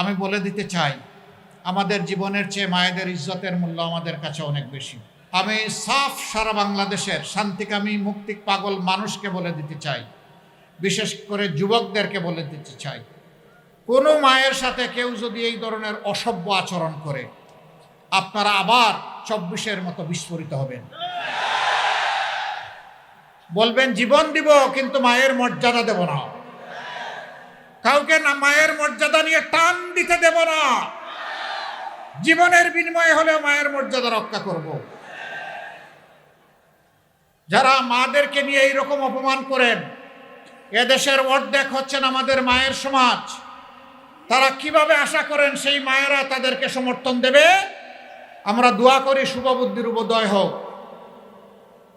আমি বলে দিতে চাই, আমাদের জীবনের চেয়ে মায়েদের ইজ্জতের মূল্য আমাদের কাছে অনেক বেশি। আমি সাফ সারা বাংলাদেশের শান্তিকামী মুক্তি পাগল মানুষকে বলে দিতে চাই, বিশেষ করে যুবকদেরকে বলে দিতে চাই, কোনো মায়ের সাথে কেউ যদি এই ধরনের অসভ্য আচরণ করে, আপনারা আবার 24-এর মতো বিস্ফোরিত হবেন। বলবেন জীবন দিব কিন্তু মায়ের মর্যাদা দেব না, কাউকে না মায়ের মর্যাদা নিয়ে টান দিতে দেব না, জীবনের বিনিময়ে হলেও মায়ের মর্যাদা রক্ষা করব। যারা মাদেরকে নিয়ে এইরকম অপমান করেন, এদেশের অর্ধেক হচ্ছেন আমাদের মায়ের সমাজ, তারা কিভাবে আশা করেন সেই মায়েরা তাদেরকে সমর্থন দেবে? আমরা দোয়া করি শুভ বুদ্ধির উদয় হোক।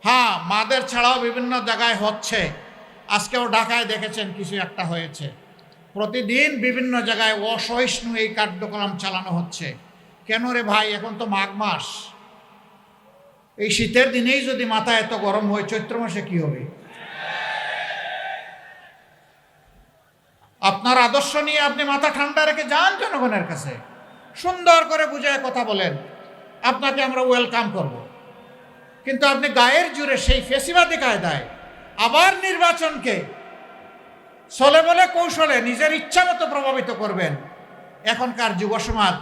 হ্যাঁ, মাদের ছাড়াও বিভিন্ন জায়গায় হচ্ছে, আজকেও ঢাকায় দেখেছেন কিছু একটা হয়েছে। প্রতিদিন বিভিন্ন জায়গায় অসহিষ্ণু এই কার্যক্রম চালানো হচ্ছে। কেন রে ভাই, এখন তো মাঘ মাস, এই শীতের দিনেই যদি মাথা এত গরম হয়, চৈত্র মাসে কি হবে? আপনার আদর্শ নিয়ে আপনি মাথা ঠান্ডা রেখে যান জনগণের কাছে, সুন্দর করে বুঝায় কথা বলেন, আপনাকে আমরা ওয়েলকাম করব। কিন্তু আপনি গায়ের জুড়ে সেই ফেসিবাদী কায়দায় আবার নির্বাচনকে চলে বলে কৌশলে নিজের ইচ্ছা মতো প্রভাবিত করবেন। এখনকার যুব সমাজ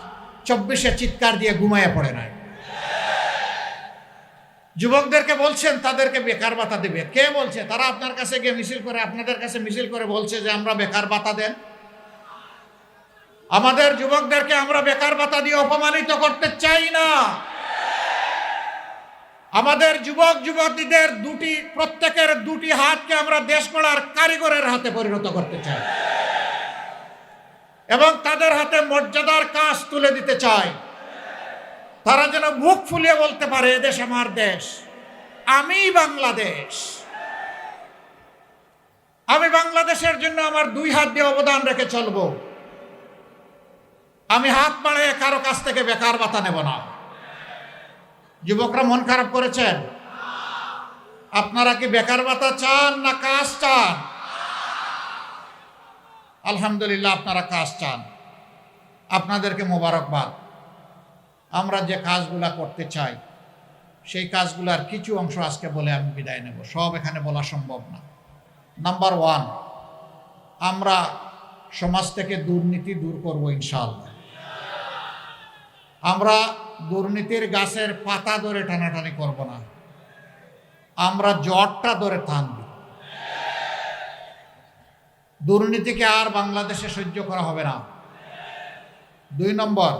24-এ চিৎকার দিয়ে ঘুমাইয়া পড়ে নাই। যুবকদেরকে বলছেন তাদেরকে বেকার ভাতা দেবে, কে বলছে? তারা আপনার কাছে গিয়ে মিছিল করে, আপনাদের কাছে মিছিল করে বলছে যে আমরা বেকার ভাতা দেন। আমাদের যুবকদেরকে আমরা বেকার ভাতা দিয়ে অপমানিত করতে চাই না। আমাদের যুবক যুবতীদের প্রত্যেকের দুটি হাতকে আমরা দেশ গড়ার কারিগরের হাতে পরিণত করতে চাই এবং তাদের হাতে মর্যাদার কাজ তুলে দিতে চাই। তারা যেন বুক ফুলিয়ে বলতে পারে, এদেশ আমার দেশ, আমি বাংলাদেশ, আমি বাংলাদেশের জন্য আমার 2 হাত দিয়ে অবদান রেখে চলব। আমি হাত বাড়িয়ে কারো কাছ থেকে বেকার ভাতা নেব না। যুবকরা মন খারাপ করেছেন? আপনারা কি বেকার ভাতা চান না কাজ চান? আলহামদুলিল্লাহ, আপনারা কাজ চান, আপনাদেরকে মোবারকবাদ। আমরা যে কাজগুলা করতে চাই সেই কাজগুলার কিছু অংশ আজকে বলে আমি বিদায় নেব, সব এখানে বলা সম্ভব না। নাম্বার 1, আমরা সমাজ থেকে দুর্নীতি দূর করব ইনশাআল্লাহ। আমরা দুর্নীতির গাছের পাতা ধরে টানাটানি করব না, আমরা জটটা ধরে টানব। দুর্নীতিকে আর বাংলাদেশে সহ্য করা হবে না। 2 নম্বর,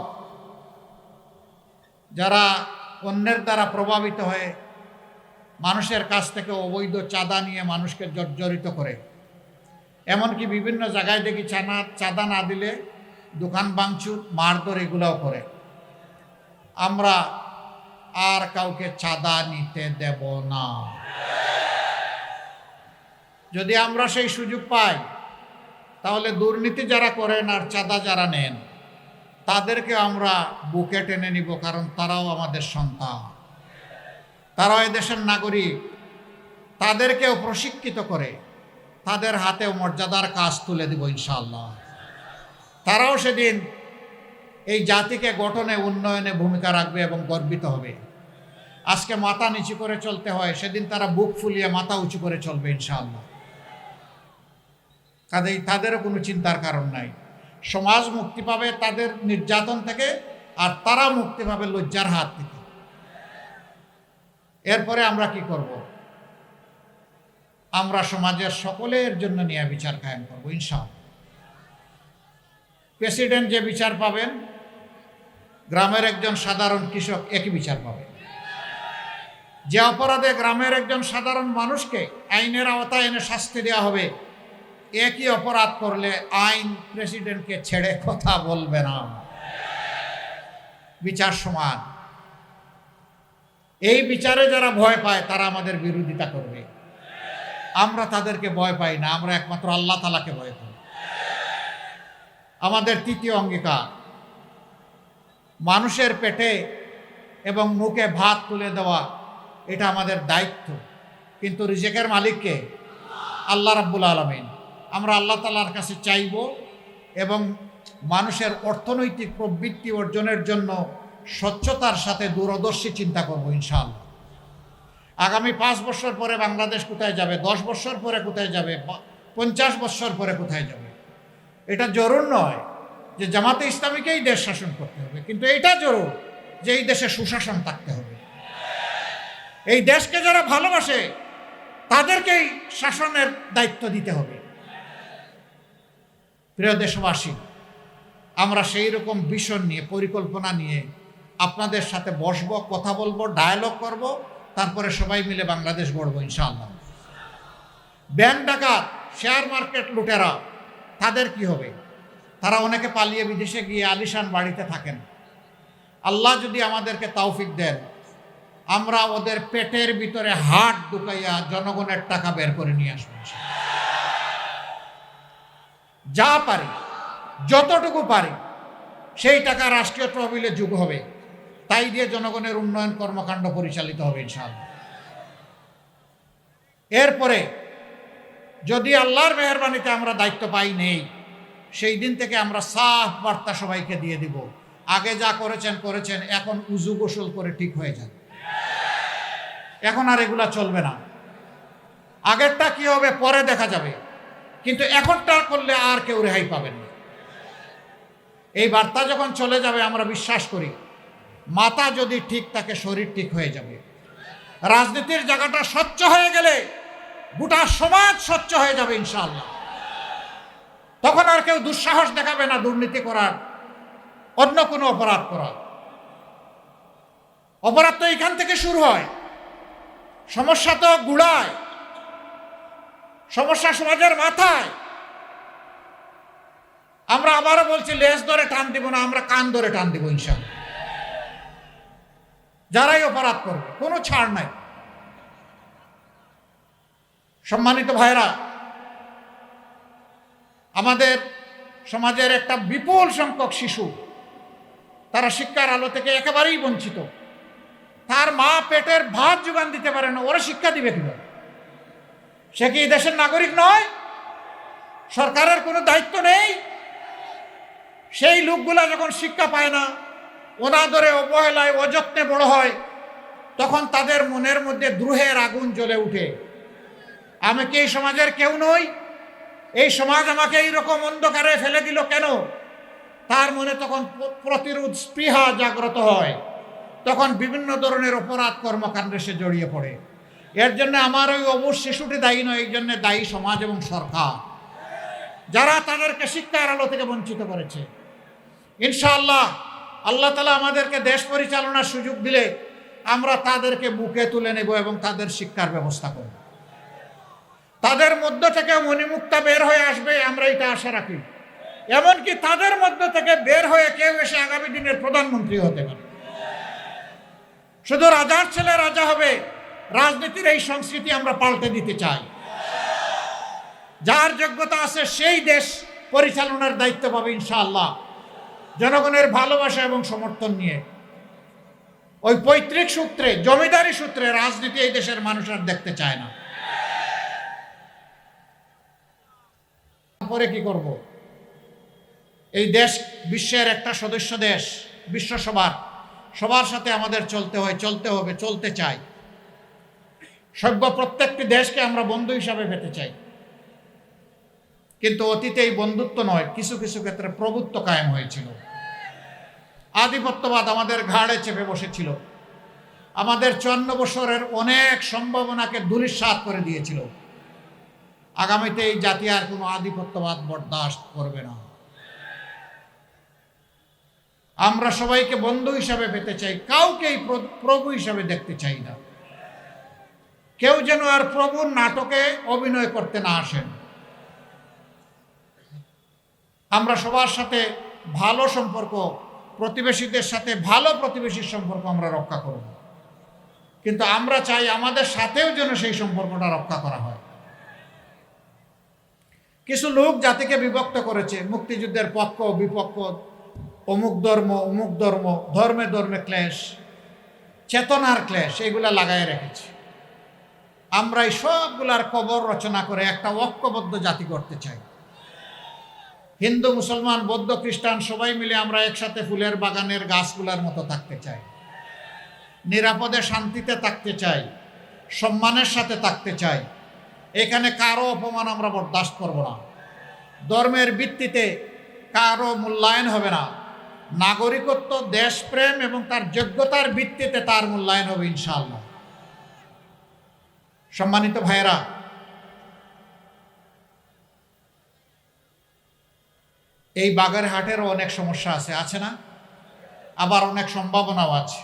যারা অন্যের দ্বারা প্রভাবিত হয়ে মানুষের কাছ থেকে অবৈধ চাঁদা নিয়ে মানুষকে জর্জরিত করে, এমনকি বিভিন্ন জায়গায় দেখি চাঁদা না দিলে দোকান ভাঙচুর, মারধর এগুলাও করে, আমরা আর কাউকে চাঁদা নিতে দেব না। যদি আমরা সেই সুযোগ পাই, তাহলে দুর্নীতি যারা করেন আর চাঁদা যারা নেন তাদেরকে আমরা বুকে টেনে নিব, কারণ তারাও আমাদের সন্তান, তারাও এদেশের নাগরিক। তাদেরকেও প্রশিক্ষিত করে তাদের হাতেও মর্যাদার কাজ তুলে দিব ইনশাআল্লাহ। তারাও সেদিন এই জাতিকে গঠনে, উন্নয়নে ভূমিকা রাখবে এবং গর্বিত হবে। আজকে মাথা নিচু করে চলতে হয়, সেদিন তারা বুক ফুলিয়ে মাথা উঁচু করে চলবে ইনশাআল্লাহ। কাজেই তাদেরও কোনো চিন্তার কারণ নাই। সমাজ মুক্তি পাবে তাদের নির্যাতন থেকে, আর তারা মুক্তি পাবে লজ্জার হাত থেকে। এরপরে আমরা কি করব? আমরা সমাজের সকলের জন্য ন্যায় বিচার কায়েম করব ইনশাআল্লাহ। প্রেসিডেন্ট যে বিচার পাবেন, গ্রামের একজন সাধারণ কৃষক একই বিচার পাবে। যে অপরাধে গ্রামের একজন সাধারণ মানুষকে আইনের আওতায় এনে শাস্তি দেওয়া হবে, একই অপরাধ করলে আইন প্রেসিডেন্টকে ছেড়ে কথা বলবে না। বিচার সমান। এই বিচারে যারা ভয় পায় তারা আমাদের বিরোধিতা করবে। আমরা তাদেরকে ভয় পাই না, আমরা একমাত্র আল্লাহ তাআলাকে ভয় করি। আমাদের 3য় অঙ্গীকার, মানুষের পেটে এবং মুখে ভাত তুলে দেওয়া, এটা আমাদের দায়িত্ব, কিন্তু রিজিকের মালিককে আল্লাহ রাব্বুল আলামিন। আমরা আল্লাহ তাআলার কাছে চাইব এবং মানুষের অর্থনৈতিক প্রবৃত্তি অর্জনের জন্য স্বচ্ছতার সাথে দূরদর্শী চিন্তা করব ইনশাআল্লাহ। আগামী 5 বছর পরে বাংলাদেশ কোথায় যাবে, 10 বছর পরে কোথায় যাবে, 50 বছর পরে কোথায় যাবে, এটা জরুর নয় যে জামাতে ইসলামীকেই দেশ শাসন করতে হবে, কিন্তু এটা জরুর যে এই দেশে সুশাসন থাকতে হবে। এই দেশকে যারা ভালোবাসে তাদেরকেই শাসনের দায়িত্ব দিতে হবে। প্রিয় দেশবাসী, আমরা সেই রকম ভিশন নিয়ে, পরিকল্পনা নিয়ে আপনাদের সাথে বসবো, কথা বলবো, ডায়ালগ করব, তারপরে সবাই মিলে বাংলাদেশ গড়ব ইনশাআল্লাহ। ব্যাংক ডাকাত, শেয়ার মার্কেট লুটেরা, তাদের কি হবে? তারা অনেকে পালিয়ে বিদেশে গিয়ে আলিশান বাড়িতে থাকেন। আল্লাহ যদি আমাদেরকে তৌফিক দেন, আমরা ওদের পেটের ভিতরে হাত ঢুকাইয়া জনগণের টাকা বের করে নিয়ে আসবো। যা পারি, যতটুকু পারি, সেই টাকা রাষ্ট্রীয় তহবিলে যোগ হবে, তাই দিয়ে জনগণের উন্নয়ন কর্মকাণ্ড পরিচালিত হবে ইনশাআল্লাহ। এরপরে যদি আল্লাহর মেহেরবানিতে আমরা দায়িত্ব পাই নেই, সেই দিন থেকে আমরা সাফ বার্তা সবাইকে দিয়ে দিব, আগে যা করেছেন করেছেন, এখন উজু গোসল করে ঠিক হয়ে যান। এখন আর এগুলা চলবে না। আগেরটা কি হবে পরে দেখা যাবে, কিন্তু এখনটা করলে আর কেউ রেহাই পাবেন না। এই বার্তা যখন চলে যাবে, আমরা বিশ্বাস করি মাথা যদি ঠিক থাকে শরীর ঠিক হয়ে যাবে। রাজনীতির জায়গাটা স্বচ্ছ হয়ে গেলে গোটা সমাজ স্বচ্ছ হয়ে যাবে ইনশাআল্লাহ। তখন আর কেউ দুঃসাহস দেখাবে না দুর্নীতি করার, অন্য কোনো অপরাধ করার। অপরাধ তো এখান থেকে শুরু হয়, সমস্যা তো গুড়ায়, সমস্যা সমাজের মাথায়। আমরা আবারও বলছি, লেজ ধরে টান দিব না, আমরা কান ধরে টান দিব ইনশাআল্লাহ। যারাই অপরাধ করবে কোনো ছাড় নাই। সম্মানিত ভাইরা, আমাদের সমাজের একটা বিপুল সংখ্যক শিশু, তারা শিক্ষার আলো থেকে একেবারেই বঞ্চিত। তার মা পেটের ভাত যোগান দিতে পারে না, ওরা শিক্ষা দিবে কিভাবে? সে কি দেশের নাগরিক নয়? সরকারের কোনো দায়িত্ব নেই? সেই লোকগুলা যখন শিক্ষা পায় না, অনাদরে, অবহেলায়, অযত্নে বড় হয়, তখন তাদের মনের মধ্যে দ্রোহের আগুন জ্বলে উঠে। আমি কি এই সমাজের কেউ নই? এই সমাজ আমাকে এইরকম অন্ধকারে ফেলে দিল কেন? তার মনে তখন প্রতিরোধ স্পৃহা জাগ্রত হয়, তখন বিভিন্ন ধরনের অপরাধ কর্মকাণ্ডে সে জড়িয়ে পড়ে। এর জন্য আমার ওই অবুঝ শিশুটি দায়ী নয়, এই জন্য দায়ী সমাজ এবং সরকার, যারা তাদেরকে শিক্ষার আলো থেকে বঞ্চিত করেছে। ইনশাআল্লাহ আল্লাহ তাআলা আমাদেরকে দেশ পরিচালনার সুযোগ দিলে আমরা তাদেরকে বুকে তুলে নেব এবং তাদের শিক্ষার ব্যবস্থা করব। তাদের মধ্য থেকে মণিমুক্তা বের হয়ে আসবে, আমরা এটা আশা রাখি। এমনকি তাদের মধ্য থেকে বের হয়ে কেউ এসে আগামী দিনের প্রধানমন্ত্রী হতে পারে। শুধু রাজার ছেলে রাজা হবে, রাজনীতির এই সংস্কৃতি আমরা পাল্টে দিতে চাই। যার যোগ্যতা আছে সেই দেশ পরিচালনার দায়িত্ব পাবে ইনশাআল্লাহ, জনগণের ভালোবাসা এবং সমর্থন নিয়ে। ওই পৈতৃক সূত্রে, জমিদারি সূত্রে রাজনীতি এই দেশের মানুষ আর দেখতে চায় না। পরে কি করব? এই দেশ বিশ্বের একটা সদস্য দেশ, বিশ্ব সবার সাথে আমাদের চলতে হবে, চলতে চাই। সভ্য প্রত্যেকটি দেশকে আমরা বন্ধু হিসাবে পেতে চাই, কিন্তু অতীতে এই বন্ধুত্ব নয়, কিছু কিছু ক্ষেত্রে প্রভুত্ব কায়েম হয়েছিল। আধিপত্যবাদ আমাদের ঘাড়ে চেপে বসেছিল, আমাদের 54 বছরের অনেক সম্ভাবনাকে ধূলিসাৎ করে দিয়েছিল। আগামীতে এই জাতি আর কোনো আধিপত্যবাদ বরদাস্ত করবে না। আমরা সবাইকে বন্ধু হিসাবে পেতে চাই, কাউকেই প্রভু হিসাবে দেখতে চাই না। কেউ যেন আর প্রভুর নাটকে অভিনয় করতে না আসেন। আমরা সবার সাথে ভালো সম্পর্ক, প্রতিবেশীদের সাথে ভালো প্রতিবেশীর সম্পর্ক আমরা রক্ষা করব, কিন্তু আমরা চাই আমাদের সাথেও যেন সেই সম্পর্কটা রক্ষা করা হয়। কিছু লোক জাতিকে বিভক্ত করেছে, মুক্তিযুদ্ধের পক্ষ বিপক্ষ, অমুক ধর্ম, ধর্মে ধর্মে ক্লেশ, চেতনার ক্লেশ, এগুলা লাগাই রেখেছে। আমরা এই সবগুলার কবর রচনা করে একটা ঐক্যবদ্ধ জাতি করতে চাই। হিন্দু, মুসলমান, বৌদ্ধ, খ্রিস্টান সবাই মিলে আমরা একসাথে ফুলের বাগানের গাছগুলোর মতো থাকতে চাই, নিরাপদে শান্তিতে থাকতে চাই, সম্মানের সাথে থাকতে চাই। এখানে কারো অপমান আমরা বরদাস্ত করব না। ধর্মের ভিত্তিতে কারো মূল্যায়ন হবে না। নাগরিকত্ব, দেশপ্রেম এবং তার যোগ্যতার ভিত্তিতে তার মূল্যায়ন হবে ইনশাআল্লাহ। সম্মানিত ভাইয়েরা, এই বাগেরহাটেরও অনেক সমস্যা আছে না? আবার অনেক সম্ভাবনাও আছে।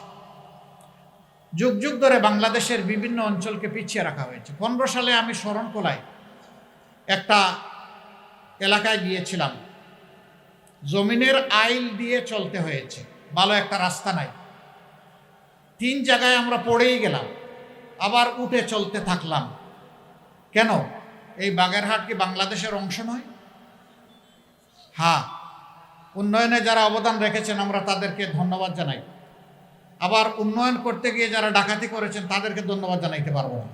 যুগ যুগ ধরে বাংলাদেশের বিভিন্ন অঞ্চলকে পিছিয়ে রাখা হয়েছে। 15 সালে আমি শরণখোলায় একটা এলাকায় গিয়েছিলাম। জমিনের আইল দিয়ে চলতে হয়েছে, ভালো একটা রাস্তা নাই। 3 জায়গায় আমরা পড়েই গেলাম, আবার উঠে চলতে থাকলাম। কেন? এই বাগেরহাট কি বাংলাদেশের অংশ নয়? হ্যাঁ, উন্নয়নে যারা অবদান রেখেছেন আমরা তাদেরকে ধন্যবাদ জানাই। আবার উন্নয়ন করতে গিয়ে যারা ডাকাতি করেছেন তাদেরকে ধন্যবাদ জানাইতে পারবো না।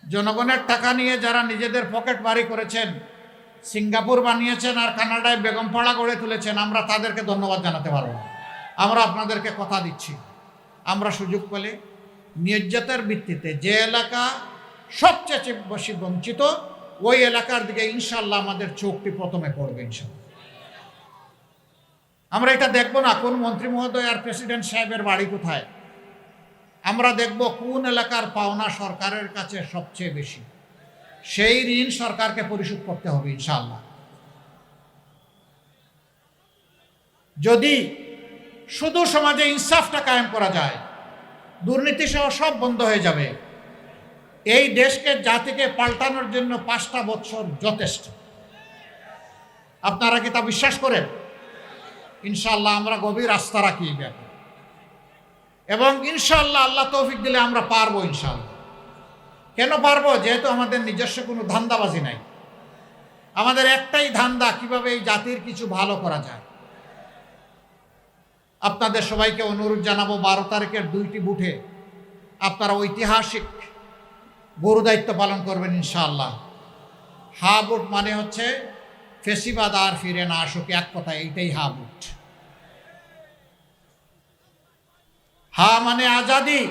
জনগণের টাকা নিয়ে যারা নিজেদের পকেট বাড়ি করেছেন, সিঙ্গাপুর বানিয়েছেন আর কানাডায় বেগমপাড়া গড়ে তুলেছেন, আমরা তাদেরকে ধন্যবাদ জানাতে পারবো না। আমরা আপনাদেরকে কথা দিচ্ছি, আমরা সুযোগ পেলে নির্যাতের ভিত্তিতে যে এলাকা সবচেয়ে বেশি বঞ্চিত ওই এলাকার দিকে ইনশাল্লাহ আমাদের চোখটি প্রথমে পড়বে ইনশাল্লাহ। আমরা এটা দেখব না কোন মন্ত্রী মহোদয় আর প্রেসিডেন্ট সাহেবের বাড়ি কোথায়, আমরা দেখব কোন এলাকার পাওনা সরকারের কাছে সবচেয়ে বেশি। সেই ঋণ সরকারকে পরিশোধ করতে হবে ইনশাআল্লাহ। যদি শুধু সমাজে ইনসাফটা কায়েম করা যায়, দুর্নীতি সহ সব বন্ধ হয়ে যাবে। এই দেশকে জাতিকে পাল্টানোর জন্য 5টা বছর যথেষ্ট। আপনারা কি তা বিশ্বাস করেন? ইনশাআল্লাহ আমরা গভীর আস্থা রাখি এই ব্যাপারে, এবং ইনশাআল্লাহ আল্লাহ তৌফিক দিলে আমরা পারবো ইনশাআল্লাহ। কেন পারবো? যেহেতু আমাদের নিজস্ব কোনো ধান্দাবাজি নাই। আমাদের একটাই ধান্দা, কিভাবে এই জাতির কিছু ভালো করা যায়। আপনাদের সবাইকে অনুরোধ জানাবো, 12 তারিখের 2টি বুথে আপনারা ঐতিহাসিক গুরু দায়িত্ব পালন করবেন ইনশাআল্লাহ। হা বুট মানে হচ্ছে ফেসিবাদ আর ফিরে না আসুক, এক কথা এইটাই হা বুট। হা মানে আজাদি,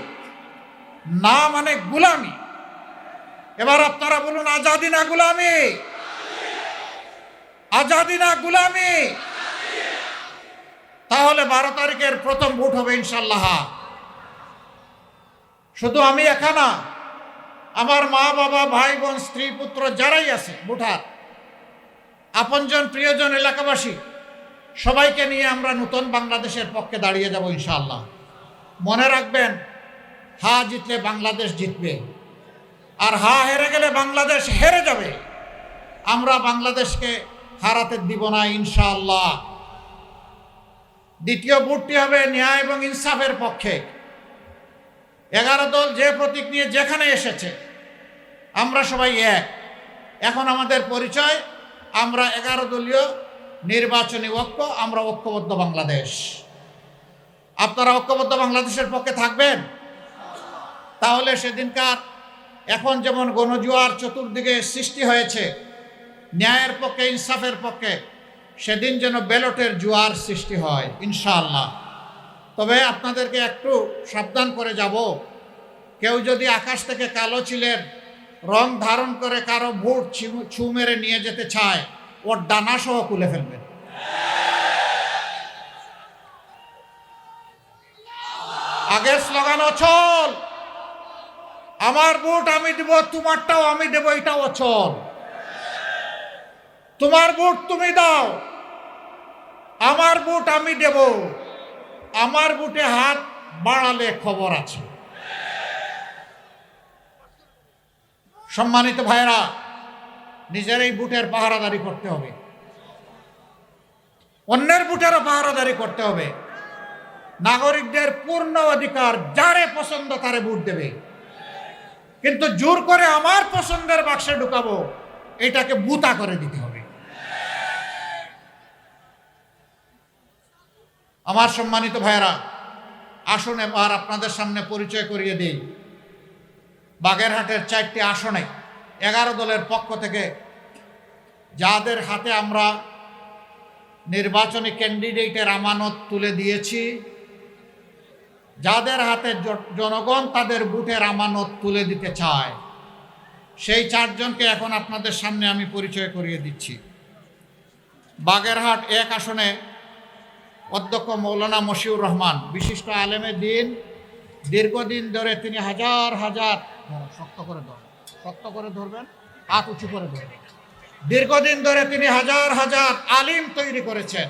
না মানে গুলামি। এবার আপনারা বলুন, আজাদি না গুলামি? আজাদি না গুলামি? তাহলে 12 তারিখের প্রথম ভোট হবে ইনশাআল্লাহ। শুধু আমি একা না, আমার মা বাবা, ভাই বোন, স্ত্রী পুত্র যারাই আছে ভোটার, আপনজন প্রিয়জন এলাকাবাসী সবাইকে নিয়ে আমরা নতুন বাংলাদেশের পক্ষে দাঁড়িয়ে যাব ইনশাআল্লাহ। মনে রাখবেন, হা জিতলে বাংলাদেশ জিতবে, আর হা হেরে গেলে বাংলাদেশ হেরে যাবে। আমরা বাংলাদেশকে হারাতে দিব না ইনশাআল্লাহ। দ্বিতীয় ভোটটি হবে ন্যায় এবং ইনসাফের পক্ষে। 11 দল যে প্রতীক নিয়ে যেখানে এসেছে আমরা সবাই এক। এখন আমাদের পরিচয়, আমরা 11 দলীয় নির্বাচনী ঐক্য, আমরা ঐক্যবদ্ধ বাংলাদেশ। আপনারা ঐক্যবদ্ধ বাংলাদেশের পক্ষে থাকবেন? তাহলে সেদিনকার এখন যেমন গণজোয়ার চতুর্দিকে সৃষ্টি হয়েছে ন্যায়ের পক্ষে, ইনসাফের পক্ষে, সেদিন যেন ব্যালটের জোয়ার সৃষ্টি হয় ইনশাআল্লাহ। তবে আপনাদেরকে একটু সাবধান করে যাব, কেউ যদি আকাশ থেকে কালো চিলের রং ধারণ করে কারো ভোট ছু মেরে নিয়ে যেতে চায়, ওর ডানা সহ খুলে ফেলবেন। আগে স্লোগান অচল, আমার ভোট আমি দেব, তোমারটাও আমি দেব, এটাও অচল। তোমার ভোট তুমি দাও, আমার ভোট আমি দেব, আমার ভোটে হাত বাড়ালে খবর আছে। সম্মানিত ভাইরা, নিজের এই ভোটের পাহারাদারি করতে হবে, অন্যের ভোটেরও পাহারাদারি করতে হবে। নাগরিকদের পূর্ণ অধিকার, যারে পছন্দ তারে ভোট দেবে, কিন্তু জোর করে আমার পছন্দের বাক্সে ঢুকাবো, এটাকে বুতা করে দিতে হবে। আমার সম্মানিত ভাইরা, আসুন এবার আপনাদের সামনে পরিচয় করিয়ে দিই। বাগেরহাটের 4টি আসনে 11 দলের পক্ষ থেকে যাদের হাতে আমরা নির্বাচনী ক্যান্ডিডেটের আমানত তুলে দিয়েছি, যাদের হাতে জনগণ তাদের ভোটের আমানত তুলে দিতে চায়, সেই চারজনকে এখন আপনাদের সামনে আমি পরিচয় করিয়ে দিচ্ছি। বাগেরহাট 1 আসনে অধ্যক্ষ মৌলানা মশিউর রহমান, বিশিষ্ট আলেমে দিন, দীর্ঘদিন ধরে তিনি হাজার হাজার, শক্ত করে ধরবেন, হাত উঁচু করে ধরবেন, দীর্ঘদিন ধরে তিনি হাজার হাজার আলিম তৈরি করেছেন,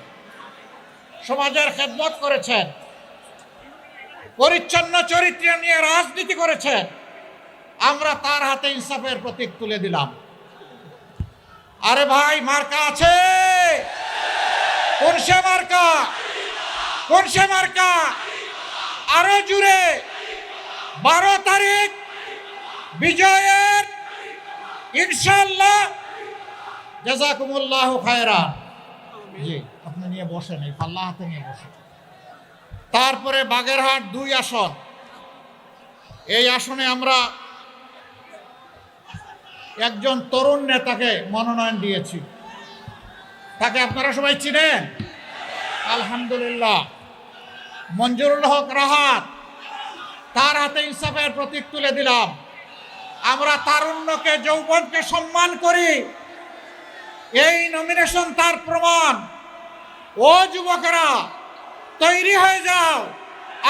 সমাজের খেদমত করেছেন, পরিচ্ছন্ন চরিত্র নিয়ে রাজনীতি করেছেন। আমরা তার হাতে ইনসাফের প্রতীক তুলে দিলাম। আরে ভাই, মার্কা আছে? কোন সে মার্কা? কোন সে মার্কা? আরো জুড়ে 12 তারিখ বিজয়ের ইনশাআল্লাহ। জাযাকুমুল্লাহু খায়রান। জি, আপনি নিয়ে বসেন, এই পাল্লা হাতে নিয়ে বসেন। তারপরে বাগেরহাট 2 আসন, এই আসনে আমরা একজন তরুণ নেতাকে মনোনয়ন দিয়েছি। তাকে আপনারা সবাই চিনেন, আলহামদুলিল্লাহ, মঞ্জুরুল হক রাহাত। তার হাতে ইনসাফের প্রতীক তুলে দিলাম। আমরা তারুণ্যকে, যৌবনকে সম্মান করি, এই নমিনেশন তার প্রমাণ। ও যুবকেরা, তৈরি হয়ে যাও,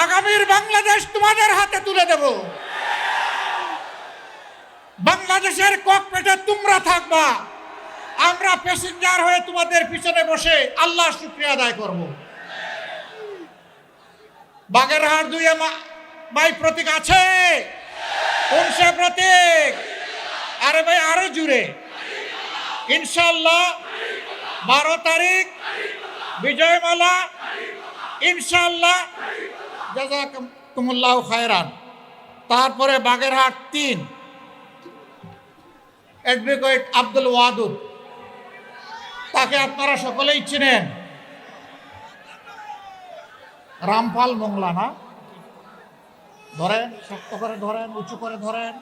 আগামীর বাংলাদেশ তোমাদের হাতে তুলে দেব। বাংলাদেশের ককপিটে তোমরা থাকবা, আমরা প্যাসেঞ্জার হয়ে তোমাদের পিছনে বসে আল্লাহর শুকরিয়া আদায় করব। বাগেরহাট 2 ভাই প্রতীক আছে? কোন সে প্রতীক? আরে ভাই, আরো জুড়ে। ইনশাআল্লাহ 12 তারিখ বিজয়মালা, ইনশাআল্লাহ। জাযাকুমুল্লাহু খায়রান। তারপরে বাগেরহাট 3 অ্যাডভোকেট আব্দুল ওয়াদুদ, তাকে আপনারা সকলেই চিনেন, রামপাল মোংলা না? ধরেন, শক্ত করে ধরেন, উঁচু করে ধরেন।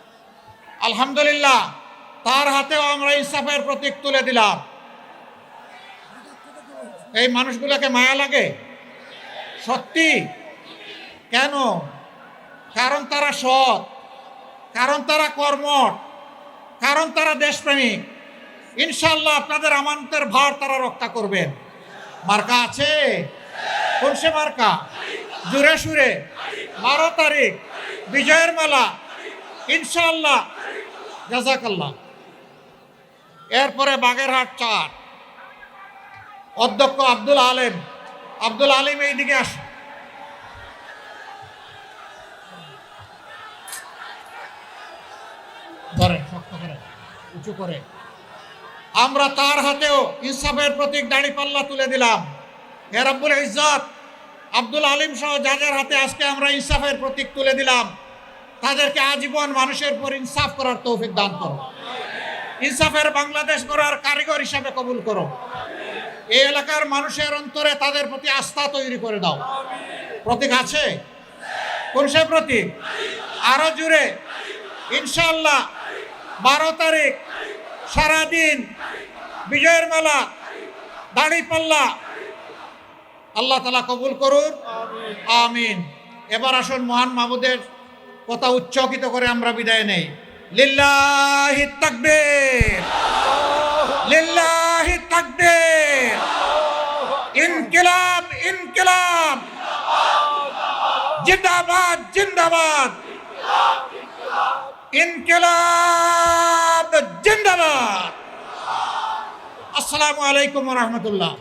আলহামদুলিল্লাহ, তার হাতেও আমরা ইনসাফের প্রতীক তুলে দিলাম। এই মানুষগুলোকে মায়া লাগে সত্যি। কেন? কারণ তারা সৎ, কারণ তারা কর্মঠ, কারণ তারা দেশপ্রেমিক। ইনশাআল্লাহ আপনাদের আমানতের ভার তারা রক্ষা করবেন। মার্কা আছে? কোন সে মার্কা? জুড়ে সুরে 12 তারিখ বিজয়ের মেলা, ইনশাআল্লাহ। জাযাকাল্লাহ। এরপরে বাগেরহাট 4 অধ্যক্ষ আব্দুল আলিম। আব্দুল আলিম, এইদিকে আসুন। ধরেন, শক্ত করে, উঁচু করে। আমরা তার হাতেও ইনসাফের প্রতীক দাঁড়িপাল্লা তুলে দিলাম। হে রব্বুল ইজ্জত, আব্দুল আলিম সহ যাদের হাতে আজকে আমরা ইনসাফের প্রতীক তুলে দিলাম, তাদেরকে আজীবন মানুষের উপর ইনসাফ করার তৌফিক দান করো। ইনসাফের বাংলাদেশ গড়ার কারিগর হিসাবে কবুল করো। এই এলাকার মানুষের অন্তরে তাদের প্রতি আস্থা তৈরি করে দাও। প্রতীক আছে? কোন সে প্রতীক? আরো জুড়ে। ইনশাআল্লাহ 12 তারিখ সারাদিন বিজয়ের মেলা, দাঁড়িপাল্লা। আল্লাহ তাআলা কবুল করুন, আমিন। এবার আসুন, মহান মাহবুদের কথা উচ্চকিত করে আমরা বিদায় নেই। লিল্লাহি তাকবীর, লিল্লাহি তাকবীর। ইনকিলাব, ইনকিলাব, জিন্দাবাদ, জিন্দাবাদ। ইনকিলাব জিন্দাবাদ। আসসালামু আলাইকুম ওয়া রাহমাতুল্লাহ।